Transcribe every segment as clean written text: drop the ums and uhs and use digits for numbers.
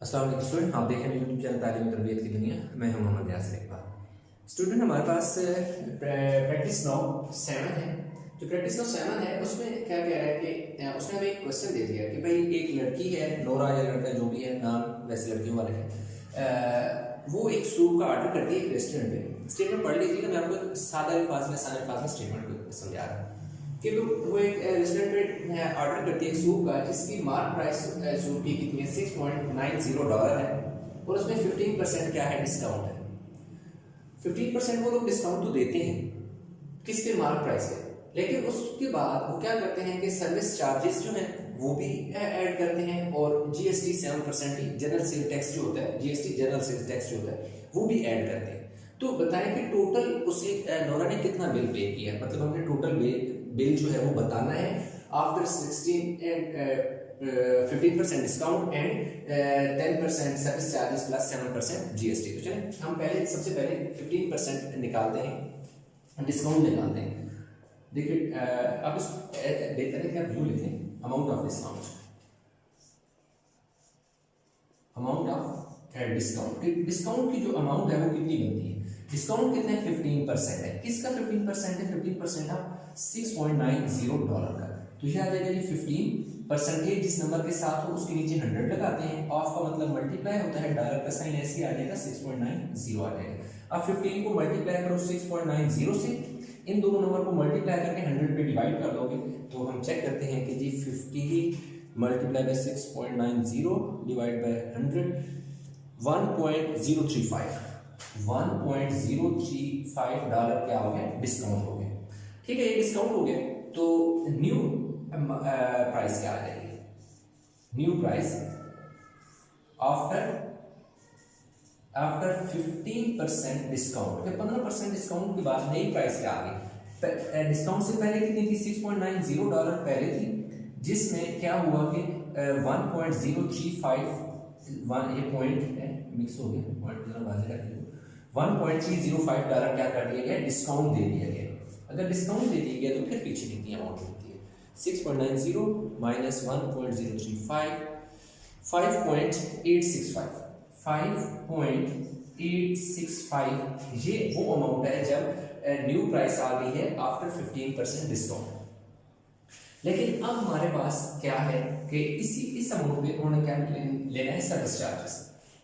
अस्सलाम वालेकुम स्टूडेंट, आप देख रहे हैं यूट्यूब चैनल तालीम तरबियत की दुनिया। मैं हूं मोहम्मद यासिर इकबाल। स्टूडेंट, हमारे पास प्रैक्टिस नाउ 7 है। जो प्रैक्टिस नाउ 7 है उसमें क्या कह रहा है कि उसने हमें एक क्वेश्चन दे दिया कि भाई एक लड़की है, नोरा या लड़का जो भी है, नाम वैसे लड़कियों वाले हैं, वो एक सूप का ऑर्डर करती है एक रेस्टोरेंट पे। स्टेटमेंट पढ़ लीजिएगा, मैं आपको सादा अल्फाज में स्टेटमेंट को समझा रहा हूँ कि वो एक रेस्टोरेंट पे ऑर्डर करती है सूप का, जिसकी मार्क प्राइस सूप की कितनी है, $6.90 है, और उसमें 15% क्या है, डिस्काउंट है। 15% वो लोग डिस्काउंट तो देते हैं किस पे, मार्क प्राइस पे, लेकिन उसके बाद वो क्या करते हैं कि सर्विस चार्जेस जो हैं वो भी ऐड करते हैं, और जीएसटी 7% जनरल सेल टैक्स जो होता है, जीएसटी जनरल सेल टैक्स जो होता है वो भी ऐड करते हैं। तो बताएं कि टोटल उसे नोरा ने कितना बिल पे किया, मतलब हमने टोटल बिल जो है वो बताना है after 15% discount and 10% service charges plus 7% GST. तो चलें हम सबसे पहले 15% निकालते हैं, डिस्काउंट निकालते हैं। देखिए आप इस बेहतर है कि आप व्यू लिखें, amount of discount, amount of discount. Discount की जो अमाउंट है वो कितनी बनती है, डिस्काउंट कितने 15% है। किसका 15% है, 15% ऑफ $6.90 का। तो ये आ जाएगा जी 15%, जिस नंबर के साथ हो उसके नीचे 100 लगाते हैं, ऑफ का मतलब मल्टीप्लाई होता है, डॉलर का साइन ऐसे आ जाएगा, 6.90 आ जाएगा। अब 15 को मल्टीप्लाई करो 6.90 से, इन दोनों नंबर को मल्टीप्लाई करके 100 पे डिवाइड कर दोगे तो हम चेक करते हैं कि जी 50 मल्टीप्लाई बाय 6.90 डिवाइड बाय 100 $1.035 क्या हो गया, डिस्काउंट हो गया। ठीक है, ये डिस्काउंट हो गया। तो न्यू प्राइस क्या आ जाएगी, new price after 15% discount, 15% discount के बाद नई प्राइस क्या आ गई। डिस्काउंट से पहले कितनी थी, $6.90 पहले थी, जिसमें क्या हुआ कि 1.035 ये पॉइंट मिक्स हो गया, पॉइंट जरा वाज़ेह कर दिया, $1.305 क्या कर दिया गया, डिस्काउंट दे दिया गया। अगर डिस्काउंट दे दिया गया तो फिर पीछे कितनी अमाउंट होती है, 6.90 माइनस 1.035, 5.865, ये वो अमाउंट है जब न्यू प्राइस आ गई है आफ्टर 15% डिस्काउंट। लेकिन अब हमारे पास क्या है कि इस अमाउंट पे उन्होंने क्या लेना है, सर्विस चार्जेस।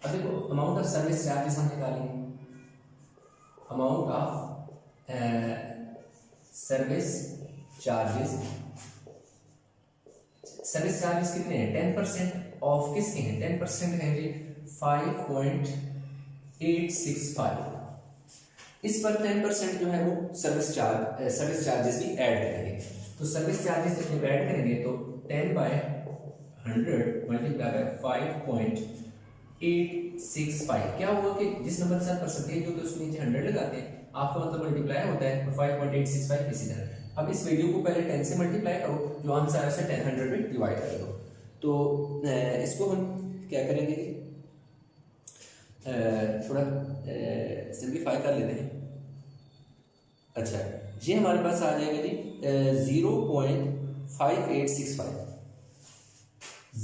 अब देखो अमाउंट ऑफ सर्विस चार्जेस हम निकालेंगे, amount of service charges, service charges कितने हैं, 10% ऑफ किसके हैं, 10% है जी 5.865। इस पर 10% जो है वो सर्विस चार्जेस भी ऐड करेंगे। तो सर्विस चार्जेस जब ऐड करेंगे तो 10/100 मल्टीप्लाई बाय 5.865 क्या हुआ कि जिस नंबर के साथ परसेंटेज होता है उसके नीचे 100 लगाते हैं, आपका मतलब मल्टीप्लाई होता है, तो 5.865 इसी तरह। अब इस वैल्यू को पहले 10 से मल्टीप्लाई करो, जो आंसर है उसे 100 में डिवाइड कर दो। तो इसको हम क्या करेंगे, थोड़ा सिंप्लीफाई कर लेते हैं। अच्छा, ये हमारे पास आ जाएगा जी 0.5865,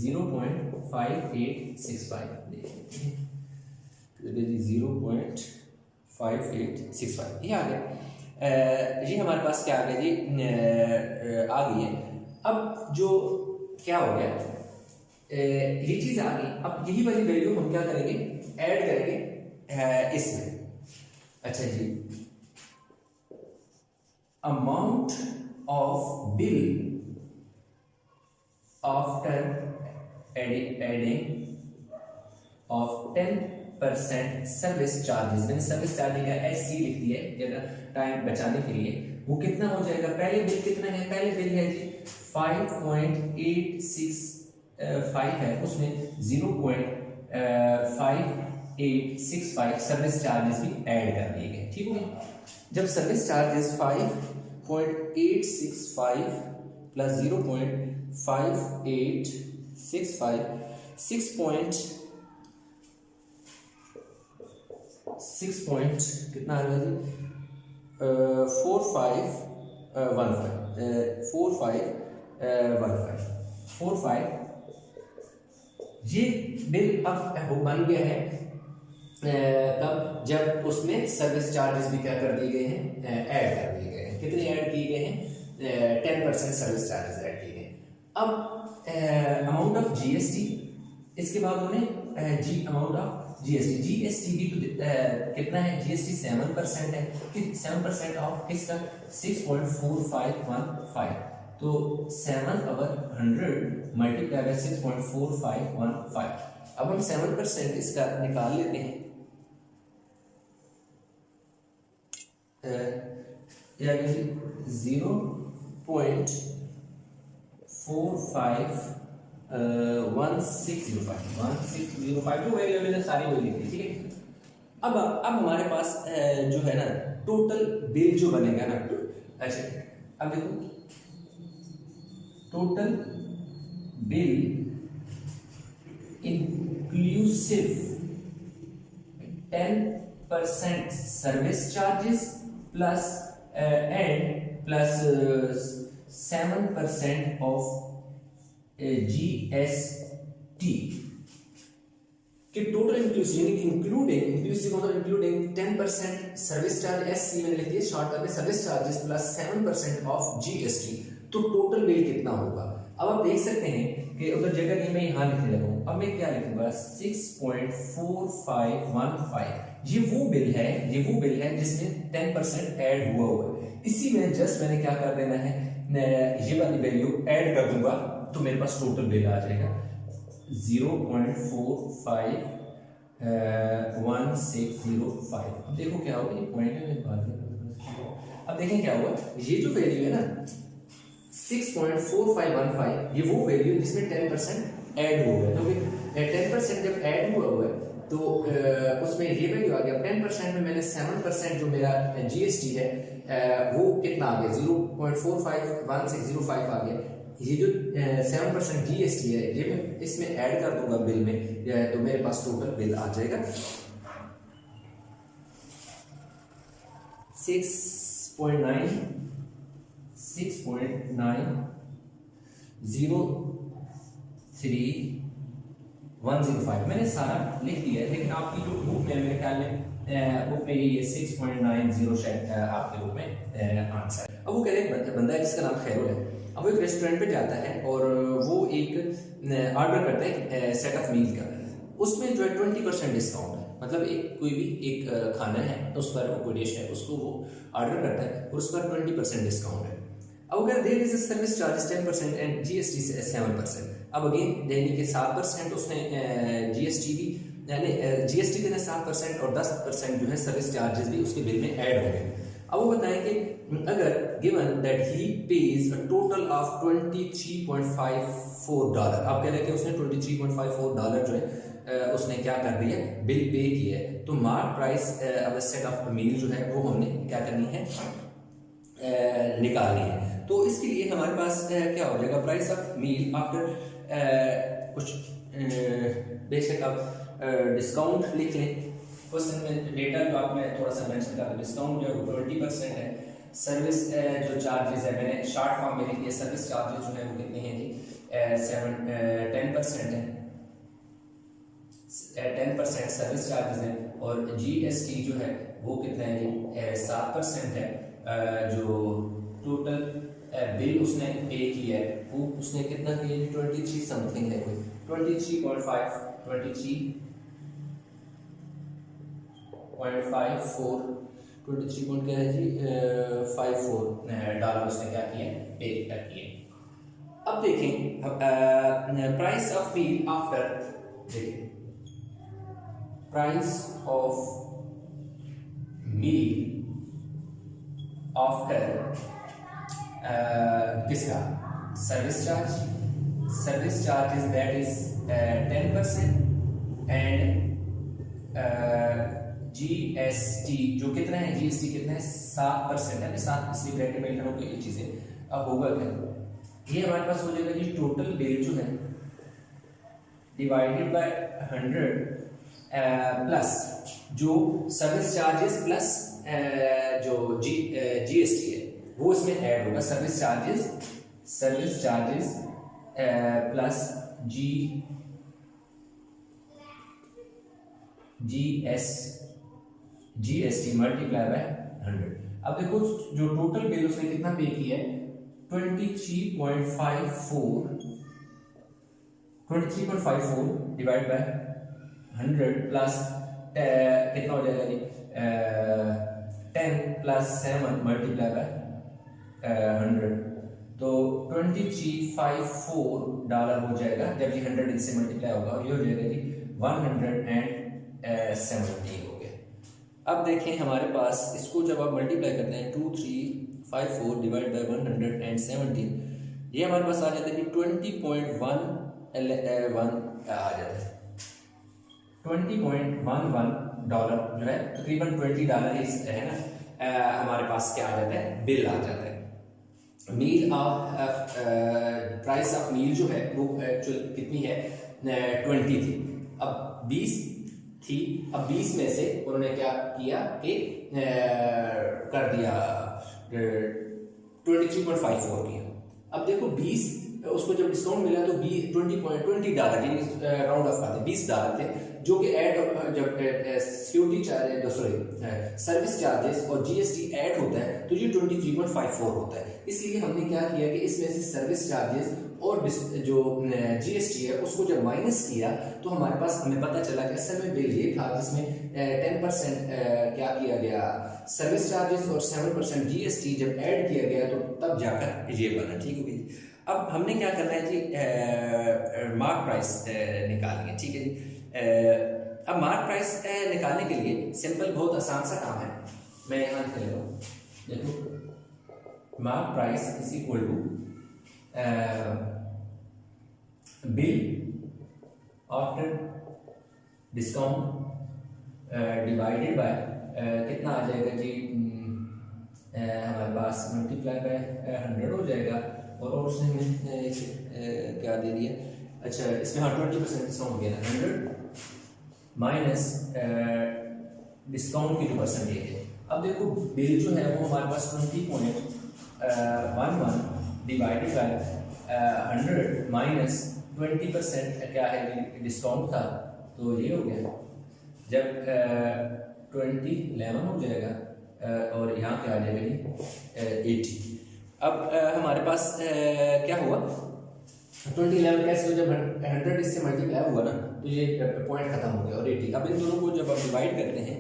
0.5865 देखिए 0.5865 ये आ गया। ये हमारे पास क्या आ गया जी, आ गई है। अब जो क्या हो गया, ये चीज आ गई। अब यही वाली वैल्यू हम क्या करेंगे, ऐड करेंगे इसमें। अच्छा जी, amount of bill after adding of 10% service charges, मैंने सर्विस चार्जेस का SC लिख दिया है ज्यादा टाइम बचाने के लिए। वो कितना हो जाएगा, पहले बिल कितना है, पहले बिल है जी 5.865 है, उसमें 0.5865 सर्विस चार्जेस भी ऐड कर दिए गए। ठीक है, जब सर्विस चार्जेस 5.865 प्लस 0.5865 6 पॉइंट कितना आ रहा है जी, 4515 ये बिल अब बन गया है तब जब उसमें सर्विस चार्जेस भी क्या कर दिए गए हैं, ऐड कर दिए गए हैं। कितने ऐड किए गए हैं, 10% सर्विस चार्जेस ऐड किए गए। अब अमाउंट ऑफ जीएसटी, इसके बाद उन्हें अमाउंट ऑफ जीएसटी भी तो कितना है, जीएसटी 7% है, 7% ऑफ किसका, 6.4515। तो 7/100 मल्टीप्लाई बाय 6.4515। अब हम 7% इसका निकाल लेते हैं, यानी 0.451605 जो वेरिएबल है सारी वही लिखी, ठीक है। अब हमारे पास जो है ना टोटल बिल जो बनेगा ना, अच्छा अब देखो total bill inclusive 10% service charges plus and plus 7% of GST कि टोटल इंक्लूसिव मतलब इंक्लूडिंग 10% सर्विस चार्ज, एससी मैंने लिख दिया शॉर्टकट में, service charges plus 7% of GST. तो टोटल बिल कितना होगा। अब आप देख सकते हैं कि उधर जगह नहीं, मैं यहाँ लिखने लगा हूँ। अब मैं क्या लिखूंगा, 6.4515। ये वो बिल है जिसमें 10% ऐड हुआ है। इसी में जस्ट मैंने क्या कर देना है, ये वाली वैल्यू ऐड कर दूंगा तो मेरे पास टोटल बिल आ जाएगा 0.451605। अब देखो क्या होगा, ये पॉइंट है मेरे पास। अब देखें क्या हुआ, ये जो वैल्यू है ना 6.4515, ये वो वैल्यू जिसमें 10% ऐड हुआ है। तो 10% जब ऐड हुआ है तो उसमें ये वैल्यू आ गया। 10% में मैंने 7% जो मेरा जीएसटी है वो कितना आ गया, 0.451605 आ गया। ये जो 7% जीएसटी है ये मैं इसमें ऐड कर दूंगा बिल में, तो मेरे पास टोटल बिल आ जाएगा 6.903,105। मैंने सारा लिख दिया है, लेकिन आपकी जो बुक में मेरे ख्याल में बुक में ये 6.90 शायद आपके बुक में आंसर है। अब वो कह रहे हैं बंदा है जिसका नाम खैरुल है। अब वो एक रेस्टोरेंट पे जाता है और वो एक ऑर्डर करता है सेट ऑफ मील का। उसमें जो है 20% डिस्काउंट है, मतलब कोई भी एक खाना है उस पर कोई डिश है उसको वो ऑर्डर करता है और उस पर 20% डिस्काउंट है। अब अगर there is a service charge 10% and GST से 7%। अब अगेन यानी कि 7% उसने जीएसटी भी यानी जीएसटी देना 7% और 10% जो है सर्विस चार्जेस भी उसके बिल में ऐड हो गए। अब वो बताएं कि अगर given that he page a total of $23.54, आप कह रहे हैं कि उसने $23.54 जो है उसने क्या कर दिया, बिल पे किया है। तो mark price of the set of meal जो है वो हमने क्या करनी है, निकालनी है। तो इसके लिए हमारे पास क्या हो जाएगा, प्राइस ऑफ मील आफ्टर कुछ बेशक आप डिस्काउंट लिख लें। क्वेश्चन में डेटा जो आप मैं थोड़ा सा मेंशन कर दूं, डिस्काउंट जो 20% है। सर्विस जो चार्जेस है मैंने शॉर्ट फॉर्म में लिख दिया, सर्विस चार्जेस जो है वो कितने हैं जी, 10% है, 10% सर्विस चार्जेस है। और जीएसटी जो है वो कितना है जी, 7% है। जो टोटल बिल उसने पे किया है वो उसने कितना किया, 23 समथिंग है, कोई 23.54 क्या है जी, $54 उसने क्या किया, पे किए। अब देखें प्राइस ऑफ मील आफ्टर, देखिए प्राइस ऑफ मील आफ्टर किसका, service charge is that is 10% and GST जो कितना है, जीएसटी कितना है 7% है, 7 इसलिए ब्रैकेट में लिखा हूं। ये चीजें अब होगा क्या, ये हमारे पास हो जाएगा जी टोटल बिल जो है डिवाइडेड बाय 100 प्लस जो सर्विस चार्जेस प्लस जो जीएसटी है वो इसमें ऐड होगा। Service charges plus GST multiply by 100। अब देखो जो टोटल बिल उसने कितना पे किया है 23.54 डिवाइड बाय 100 प्लस कितना हो जाएगा जी 10 प्लस 7 मल्टीप्लाई बाय 100, तो $2354 हो जाएगा जब ये 100 इससे मल्टीप्लाई होगा, और ये हो जाएगा जी 170 हो गया। अब देखें हमारे पास इसको जब आप मल्टीप्लाई करते हैं 2354 डिवाइड बाय 117, ये हमारे पास आ जाता है कि 20.11 आ जाता है $20.11 जो है तकरीबन $20 है ना, हमारे पास क्या आ जाता है बिल आ जाता है। Meal of price of meal जो है वो एक्चुअल कितनी है 20 थी, अब 20 थी, अब 20 में से उन्होंने क्या किया कि कर दिया 23.54 किया। अब देखो 20 उसको जब डिस्काउंट मिला तो $20.20 राउंड ऑफ करते $20 थे, जो कि ऐड जब सिक्योरिटी चार्ज सर्विस चार्जेस और जीएसटी ऐड होता है तो ये 23.54 होता है। इसलिए हमने क्या किया कि इसमें से सर्विस चार्जेस और जो जीएसटी है उसको जब माइनस किया तो हमारे पास हमें पता चला कि असल में बिल ये था जिसमें 10% क्या किया गया सर्विस चार्जेस और 7% जीएसटी जब ऐड किया गया तो तब जाकर ये बना। ठीक है जी, अब हमने क्या करना है जी मार्क प्राइस निकालनी है। ठीक है जी, अब मार्क प्राइस निकालने के लिए सिंपल बहुत आसान सा काम है, मैं यहाँ लिख लेता हूँ। देखो mark price is equal to bill after discount divided by कितना आ जाएगा जी हमारे पास मल्टीप्लाई बाय 100 हो जाएगा, और उसने हमें क्या दे दिया, अच्छा इसमें हाँ 20% डिस्काउंट हो गया ना, 100 माइनस डिस्काउंट की जो परसेंटेज है। अब देखो बिल जो है वो हमारे पास 20.11 डिवाइडेड बाय 100 माइनस 20% क्या है डिस्काउंट था, तो ये हो गया जब 2011 हो जाएगा और यहाँ पे आ जाएगा जी 80। अब हमारे पास क्या हुआ 2011 कैसे हो, जब 100 इससे मल्टीप्लाई हुआ ना तो ये पॉइंट खत्म हो गया और 80। अब इन दोनों को जब आप डिवाइड करते हैं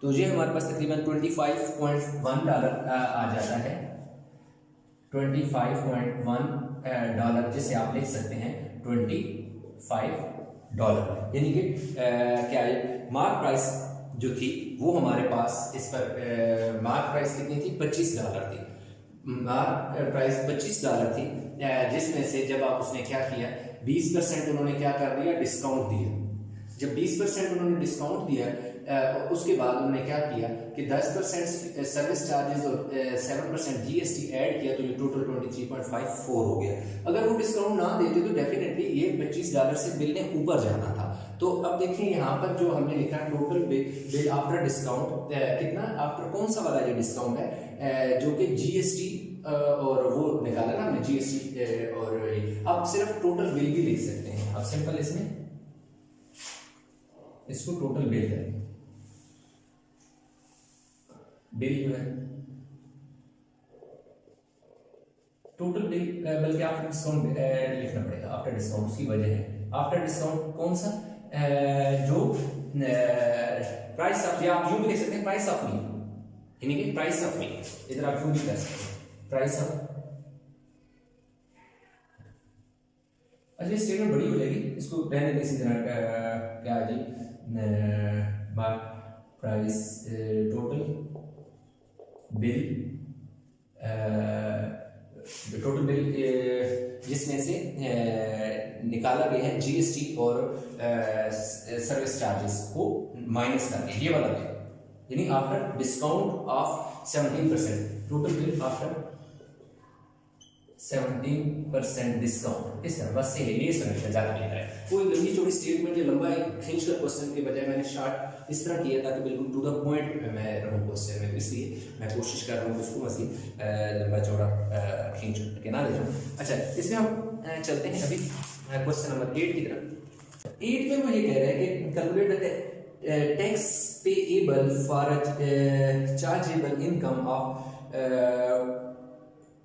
तो ये हमारे पास तकरीबन $25.1 आ जाता है, $25.1 जिसे आप लिख सकते हैं $25, यानी कि क्या है मार्क प्राइस जो थी वो हमारे पास इस पर मार्क प्राइस कितनी थी $25 थी, मार्क प्राइस $25 थी, जिसमें से जब आप उसने क्या किया 20% उन्होंने क्या कर दिया डिस्काउंट दिया। जब 20% उन्होंने डिस्काउंट दिया उसके बाद उन्होंने क्या किया कि 10% सर्विस चार्जेस और 7% जीएसटी ऐड किया तो ये टोटल 23.54 हो गया। अगर वो डिस्काउंट ना देते तो डेफिनेटली ये $25 से बिल ने ऊपर जाना था। तो अब देखिए यहाँ पर जो हमने लिखा टोटल बिल आफ्टर डिस्काउंट कितना, आफ्टर कौन सा वाला ये डिस्काउंट है जो कि जीएसटी और वो निकाला ना हमने जीएसटी, और आप सिर्फ टोटल बिल भी लिख सकते हैं। अब सिंपल इसमें इसको टोटल बिल करेंगे, बिल जो है टोटल बिल बल्कि आफ्टर डिस्काउंट लिखना पड़ेगा, आफ्टर डिस्काउंट उसकी वजह है आफ्टर डिस्काउंट कौन सा जो प्राइस ऑफ, या आप यूं भी लिख सकते हैं प्राइस ऑफ मील, यानी कि प्राइस ऑफ मील, इधर आप यूं भी कर सकते हैं प्राइस ऑफ। अच्छा स्टेटमेंट बड़ी हो जाएगी, इसको रहने दें इसी तरह क्या जी मार्क प्राइस टोटल बिल जिसमें से निकाला गया है जीएसटी और सर्विस चार्जेस को माइनस करके ये वाला बिल, यानी after discount of 17%, total bill after 17% discount, इस तरह बस से ये समझना ज्यादा लेना है। कोई लंबी चौड़ी स्टेटमेंट या लंबा एक खींचकर क्वेश्चन के बजाय मैंने शॉर्ट इस तरह किया ताकि बिल्कुल टू द पॉइंट मैं रहूं क्वेश्चन में, इसलिए मैं कोशिश कर रहा हूँ उसको मजीद लंबा चौड़ा खींच के ना ले जाऊँ। अच्छा इसमें हम चलते हैं अभी क्वेश्चन नंबर 8 की तरफ। 8 में वो ये कह रहा है कि calculate tax payable for a chargeable income of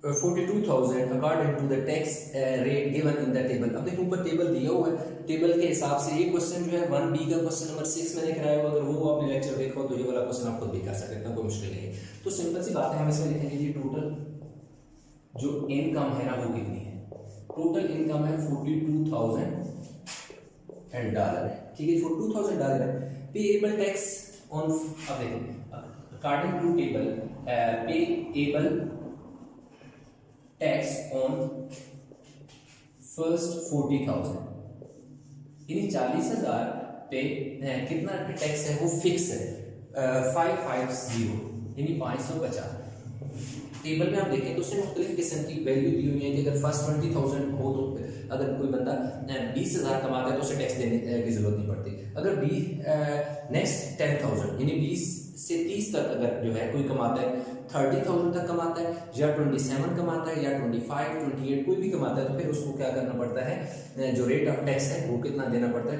42,000 according to the tax rate given in the table। अब देखो ऊपर टेबल दिया हुआ है, टेबल के हिसाब से ये क्वेश्चन जो है 1B का क्वेश्चन नंबर 6 मैंने कराया हुआ, अगर वो आपने लेक्चर देखा हो तो ये वाला क्वेश्चन आप खुद भी कर सकते हैं, कोई मुश्किल नहीं है। तो सिंपल सी बात है, हम इसमें लिखेंगे जी टोटल जो इनकम है ना वो कितनी है। टोटल इनकम है $42,000 है, ठीक है, $42,000 है। पेएबल टैक्स ऑन, अब देखो according to table payable tax on first 40,000, यानी 40,000 पे कितना टैक्स है वो फिक्स है 550, यानी 550। टेबल में आप देखें तो उसमें मुख्तलिफ किस्म की वैल्यू दी हुई है कि अगर फर्स्ट 20,000 हो तो अगर कोई बंदा 20,000 कमाता है तो उसे टैक्स देने की जरूरत नहीं पड़ती। अगर नेक्स्ट 10,000 यानी 20 से 30 तक अगर जो है कोई कमाता है, 30,000 तक कमाता है या 27 कमाता है या 25, 28 कोई भी कमाता है, तो फिर उसको क्या करना पड़ता है, जो रेट ऑफ टैक्स है वो कितना देना पड़ता है,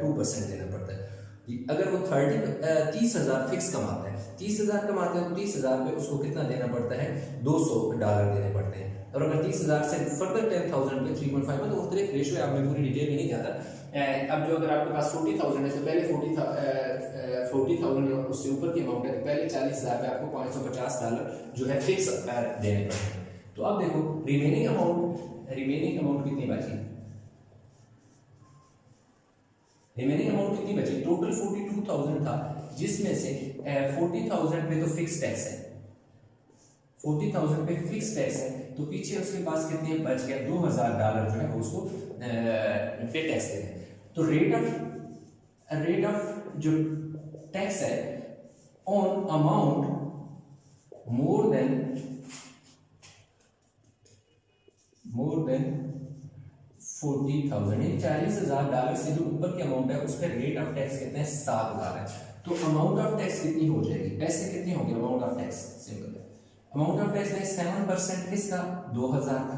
2% देना पड़ता है। अगर वो 30,000 फिक्स कमाता है, 30,000 कमाता है तो 30,000 पे उसको कितना देना पड़ता है, $200 देने पड़ते हैं। और अगर 30,000 से फर्दर 10,000 पे 3.5 में तो मुख्तलिफ रेशो है, आप में पूरी डिटेल में नहीं जाता। अब जो अगर आपके पास 40,000 है तो पहले 40,000 उससे ऊपर की अमाउंट है तो पहले 40,000 पे आपको $550 जो है फिक्स देने पड़ते हैं। तो अब देखो रिमेनिंग अमाउंट कितनी बची, रिमेनिंग अमाउंट कितनी बची, टोटल 42,000 था जिसमें से 40,000 पे तो फिक्स टैक्स है, 40,000 पे फिक्स टैक्स है, तो पीछे उसके पास कितने बच गया, $2,000 जो है वो उसको पे टैक्स देना है। तो रेट ऑफ जो टैक्स है ऑन अमाउंट मोर देन 40,000 यानी $40,000 से जो ऊपर की अमाउंट है उस पर रेट ऑफ टैक्स कितने हैं, 7,000 है। तो अमाउंट ऑफ टैक्स कितनी हो जाएगी, पैसे कितने होंगे अमाउंट ऑफ टैक्स, सिंपल है। अमाउंट ऑफ टैक्स है 7% किसका, 2,000 का,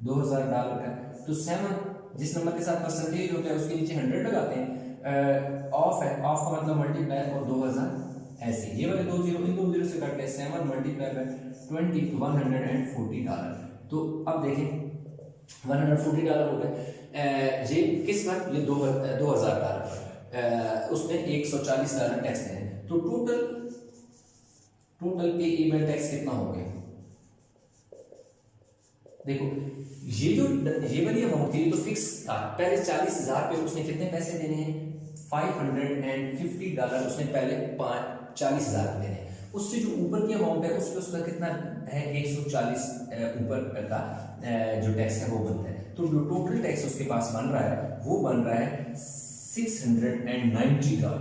$2,000 का। तो 7 जिस नंबर के साथ परसेंटेज होता है उसके नीचे 100 लगाते हैं, ऑफ है, ऑफ का मतलब मल्टीप्लाई और 2,000 ऐसे, ये वाले 2 जीरो इन 2 जीरो से कट गए, 7 मल्टीप्लाई बाय 20 तो $140। तो अब देखें $140 हो गए, ये किस पर, ये $2,000 पर, उसमें $140 टैक्स देने। तो टोटल पेएबल टैक्स कितना हो गया, देखो ये वाली अमाउंट थी तो फिक्स था, पहले 40,000 पे उसने कितने पैसे देने हैं, $550 उसने पहले 40,000 देने हैं। उससे जो ऊपर की अमाउंट है उस पर उसका कितना है, 140 ऊपर का जो टैक्स है वो बनता है। तो जो टोटल टैक्स उसके पास बन रहा है वो बन रहा है $690,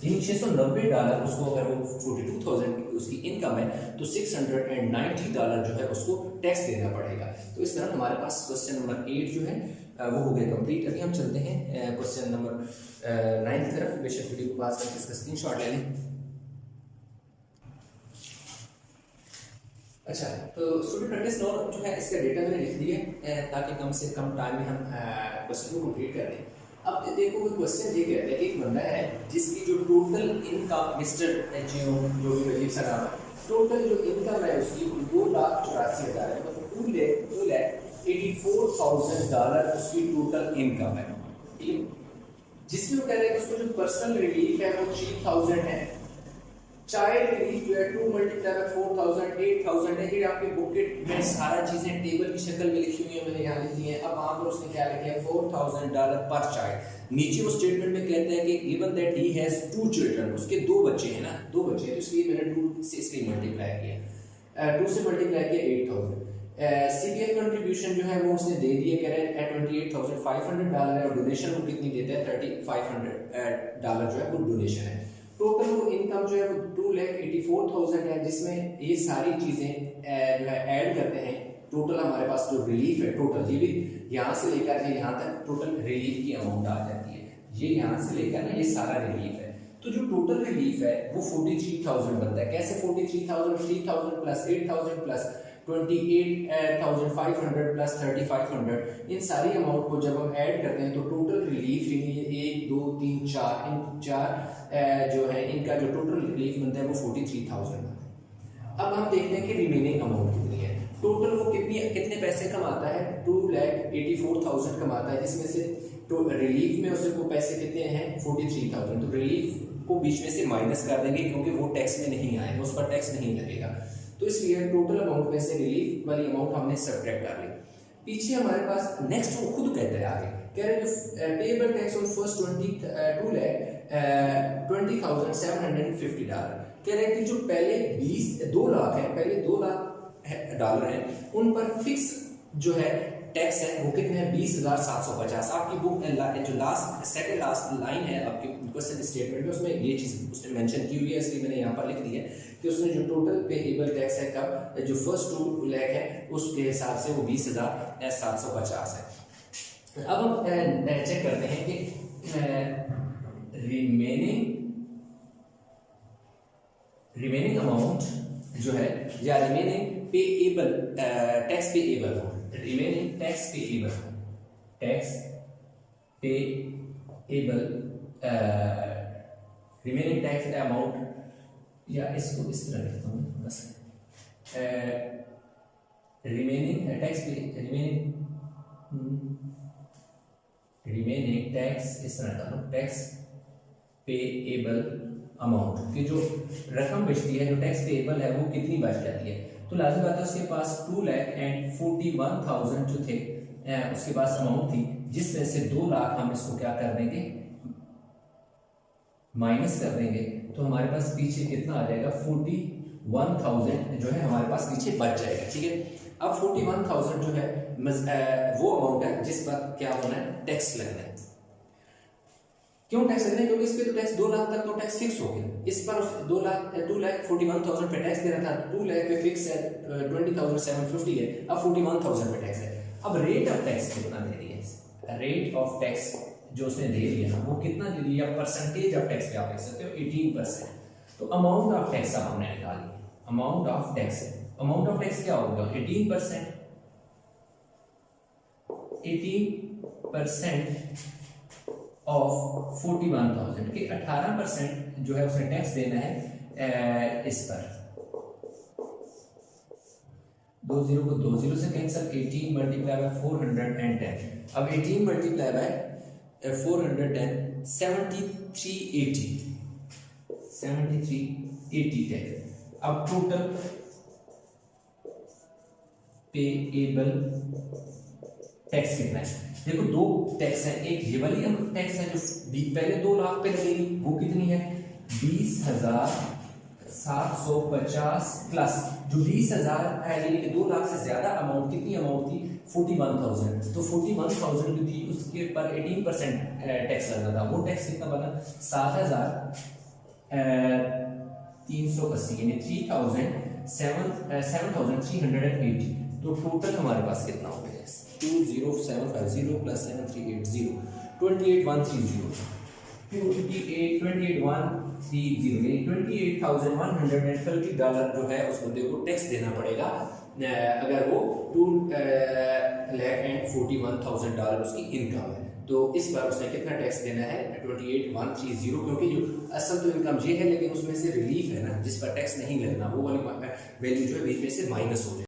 यानी $690 उसको, अगर वो 42,000 उसकी इनकम है तो $690 जो है उसको टैक्स देना पड़ेगा। तो इस तरह हमारे पास क्वेश्चन नंबर 8 जो है वो हो गया कंप्लीट। अभी हम चलते हैं क्वेश्चन नंबर 9 की तरफ। बेशक वीडियो को पास करके इसका स्क्रीनशॉट ले लें। अच्छा, तो स्टूडेंट प्रैक्टिस नोट जो है इसका डेटा मैंने लिख दिया है ताकि कम से कम टाइम में हम क्वेश्चन को कंप्लीट कर लें। अब देखो कोई क्वेश्चन ये कहता है कि एक बंदा है जिसकी जो टोटल इनकम, मिस्टर एचओ जो भी अजीब सा नाम है, टोटल जो इनकम है उसकी 2,84,000 है, मतलब 2,84,000 उसकी टोटल इनकम है, ठीक है। जिसमें वो कह रहे हैं कि उसको जो पर्सनल रिलीफ है वो 3,000 है, चाइल्ड रिलीफ जो है 2 मल्टीप्लाई बाय 4,000 8,000 है। ये आपके बुकलेट में सारा चीजें टेबल की शक्ल में लिखी हुई है, मैंने यहाँ लिखी है। अब वहां पर उसने क्या लिखा है, $4,000 पर चाइल्ड। नीचे वो स्टेटमेंट में कहता है कि given that he has 2 children, उसके 2 बच्चे हैं ना, 2 बच्चे हैं, तो इसलिए मैंने 2 से इसलिए मल्टीप्लाई किया, 2 से मल्टीप्लाई किया 8,000। सीपीएफ कंट्रीब्यूशन जो है वो उसने दे दिया, कह रहे हैं $28,500 है, और डोनेशन वो कितनी देता है, $3,500 जो है वो डोनेशन है। टोटल वो इनकम जो है वो 2,84,000 है, जिसमें ये सारी चीजें जो है ऐड करते हैं। टोटल हमारे पास जो रिलीफ है, टोटल ये भी यहाँ से लेकर के यहाँ तक टोटल रिलीफ की अमाउंट आ जाती है। ये यहाँ से लेकर ना ये सारा रिलीफ है, तो जो टोटल रिलीफ है वो 43,000 बनता है। कैसे 43,000, 3,000 प्लस 8,000 प्लस 28,500 प्लस 3,500, इन सारी अमाउंट को जब हम ऐड करते हैं तो टोटल रिलीफ यानी 1, 1 2 3 4, इन 4 जो है इनका जो टोटल रिलीफ बनता है वो 43,000 बनता है। अब हम देखते हैं कि रिमेनिंग अमाउंट कितनी है। टोटल वो कितने पैसे कमाता है, 2,84,000 कमाता है, जिसमें से तो रिलीफ में उसको पैसे कितने हैं 43,000। तो रिलीफ को बीच में से माइनस कर देंगे क्योंकि वो टैक्स में नहीं आएगा, उस पर टैक्स नहीं लगेगा। तो इसलिए टोटल अमाउंट में से रिलीफ वाली अमाउंट हमने सब्ट्रैक्ट कर ली। पीछे हमारे पास नेक्स्ट वो खुद कहता है आगे, कह रहे हैं payable tax on first 2,20,750 dollar. कह रहे हैं कि जो पहले 2 लाख है, पहले 2 लाख डॉलर है, उन पर फिक्स जो है टैक्स है वो कितने हैं 20,750। आपकी बुक जो लास्ट सेकंड लास्ट लाइन है आपके क्वेश्चन स्टेटमेंट में, उसमें ये चीज उसने मेंशन की हुई है, इसलिए मैंने यहाँ पर लिख दी है कि उसने जो टोटल पेएबल टैक्स है कब जो फर्स्ट 2 लाख है उसके हिसाब से वो 20,750 है। अब हम चेक करते हैं कि रिमेनिंग अमाउंट जो है या remaining payable tax payable remaining tax payable remaining tax amount, या इसको इस तरह लिखता हूँ बस, रिमेनिंग टैक्स रिमेनिंग टैक्स इस तरह का टैक्स पेएबल अमाउंट की जो रकम बचती है, जो टैक्स पेएबल है वो कितनी बच जाती है। तो लाजिम बात है उसके पास 2,41,000 जो थे उसके पास अमाउंट थी, जिसमें से 2 लाख हम इसको क्या कर देंगे माइनस कर देंगे, तो हमारे पास पीछे कितना आ जाएगा 41,000 जो है हमारे पास पीछे बच जाएगा। ठीक है, अब 41,000 जो है वो अमाउंट है जिस पर क्या होना है टैक्स लगना है। क्यों टैक्स लगना है? क्योंकि इस पे तो टैक्स 2 लाख तक तो टैक्स फिक्स हो गया, इस पर 2,41,000 पे टैक्स दे रहा था, 2 लाख पे फिक्स है, 20,750 है, अब 41,000 पे टैक्स है। अब रेट ऑफ टैक्स कितना दे रही है, रेट ऑफ टैक्स जो उसने दे दिया वो कितना दे दिया, परसेंटेज ऑफ टैक्स पे आप देख सकते हो 18%। तो अमाउंट ऑफ टैक्स अब हमने निकाली, अमाउंट ऑफ टैक्स क्या होगा 18% ऑफ 41,000 के 18% जो है उसने टैक्स देना है इस पर। 2 0 को 2 0 से कैंसिल, 18 मल्टीप्लाई बाय 410। अब 18 मल्टीप्लाई बाय 410 7380 टैक्स। अब टोटल पेएबल टैक्स कितना है? देखो 2 टैक्स है, एक ये वाली टैक्स है जो पहले 2 लाख पे लगेगी, वो कितनी है 20,750 प्लस जो 20,000 है, यानी कि 2 लाख से ज्यादा अमाउंट, कितनी अमाउंट थी 41,000। तो 41,000 जो थी उसके पर 18% टैक्स लगना था, वो टैक्स कितना बना 7,380 यानी 7,380। तो टोटल हमारे पास कितना हो गया 20750 प्लस 7380 28,130 28,130 डॉलर जो है उस बंदे को टैक्स देना पड़ेगा अगर वो 2,41,000 डॉलर उसकी इनकम है। तो इस पर उसने कितना टैक्स देना है 28,130, क्योंकि जो असल तो इनकम ये है लेकिन उसमें से रिलीफ है ना जिस पर टैक्स नहीं लगना, वो वाली वैल्यू जो है बीच में से माइनस हो जाए।